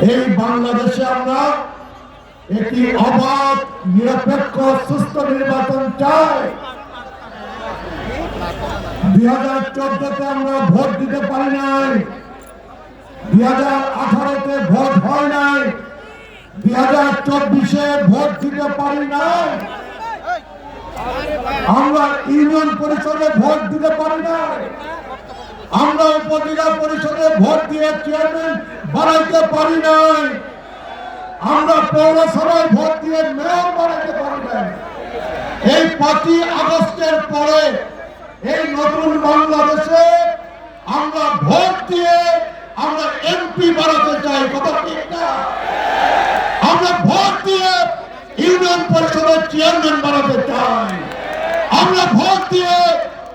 এই বাংলাদেশে আমরা একটি অবাধ নিরপেক্ষ সুস্থ নির্বাচন চাই। 2014-তে আমরা ভোট দিতে পারি নাই, 2018-তে ভোট হয় নাই, 2024-এ ভোট দিতে পারি নাই, আমরা ইউনিয়ন পরিষদে ভোট দিতে পারি নাই, আমরা উপজেলা পরিষদে ভোট দিয়ে চেয়ারম্যান বানাইতে পারি নাই, আমরা পৌরসভায় ভোট দিয়ে মেয়র বানাইতে পারি নাই। এই 5ই আগস্টের পরে এই নতুন বাংলাদেশে আমরা ভোট দিয়ে আমরা এমপি বানাতে চাই, কথা ঠিক না? আমরা ভোট দিয়ে ইউনিয়ন পরিষদের চেয়ারম্যান বানাতে চাই, আমরা ভোট দিয়ে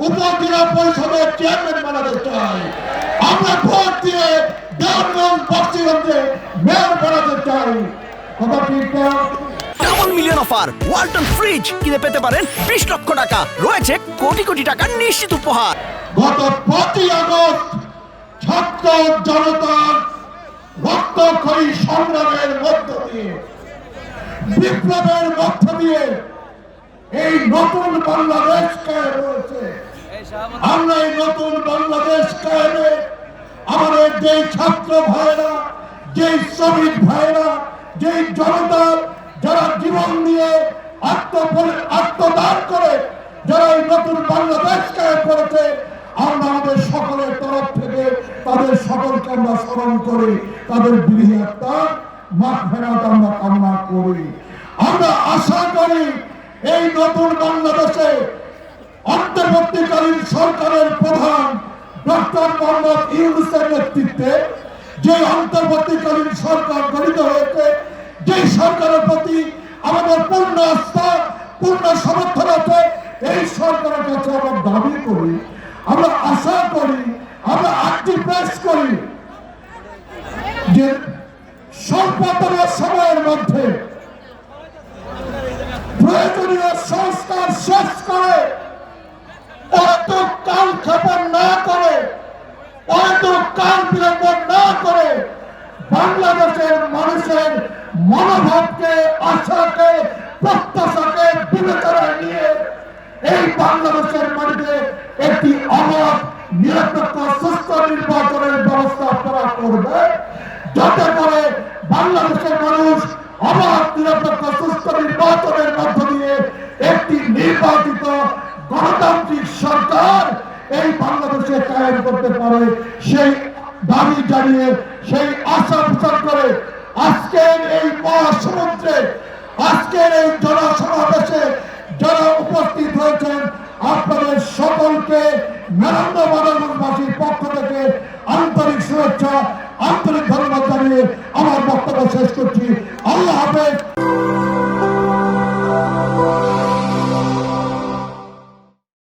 উপজেলা পরিষদের চেয়ারম্যান বানাতে চাই, আমরা ভোট দিয়ে দেওয়ানগঞ্জ বক্সিগঞ্জে মেয়র বানাতে চাই, কথা ঠিক না? Double million offer Walton fridge কিনে পেতে পারেন 20 লক্ষ টাকা, রয়েছে কোটি কোটি টাকার নিশ্চিত উপহার। গত 5ই আগস্ট ছাত্র জনতার রক্তক্ষয়ী সংগ্রামের মধ্য দিয়ে, বিপ্লবের মধ্য দিয়ে এই নতুন বাংলাদেশ কায়েম হয়েছে। আমরা এই নতুন বাংলাদেশ কায়েমে আমাদের যেই ছাত্র ভাইরা, যেই শ্রমিক ভাইরা, যেই জনতা যারা জীবন দিয়ে আত্মদান করে যারা এই নতুন বাংলাদেশ কায়েম করেছে, আমরা আমাদের সকলের তরফ থেকে তাদের সকলকে আমরা স্মরণ করি, তাদের বিরোধী আত্মার মাগফিরাত আমরা কামনা করি। আমরা আশা করি এই নতুন বাংলাদেশে অন্তর্বর্তীকালীন সরকারের প্রধান ডক্টর মোহাম্মদ ইউনূসের নেতৃত্বে যে অন্তর্বর্তীকালীন সরকার গঠিত হয়েছে, যে সরকারের প্রতি আমাদের পূর্ণ আস্থা, পূর্ণ সমর্থন আছে, এই সরকারের কাছে আমরা দাবি করি, আমরা আশা করি, আমরা আর্জি পেশ করি যে স্বল্পতম সময়ের মধ্যে প্রয়োজনীয় সংস্কার শেষ করে, অত কালক্ষেপণ না করে, অত কাল বিলম্ব না করে বাংলাদেশের মানুষের মনোভাবকে, আশাকে, প্রত্যাশাকে বিবেচনায় নিয়ে এই বাংলাদেশের মাটিতে একটি অবাধ নিরপেক্ষ সুস্থ নির্বাচনের ব্যবস্থা করা করবে, যাতে করে বাংলাদেশের মানুষ অবাধ নিরপেক্ষ সুস্থ নির্বাচনের মধ্য দিয়ে একটি নির্বাচিত গণতান্ত্রিক সরকার এই বাংলাদেশে কায়েম করতে পারে, সেই দাবি জানিয়ে, সেই আশা পোষণ করে আজকের এই মহাসমুদ্রে, আজকের এই জনসমাবেশে যারা উপস্থিত হয়েছেন, আপনাদের সকলকে মেরান্নবাদ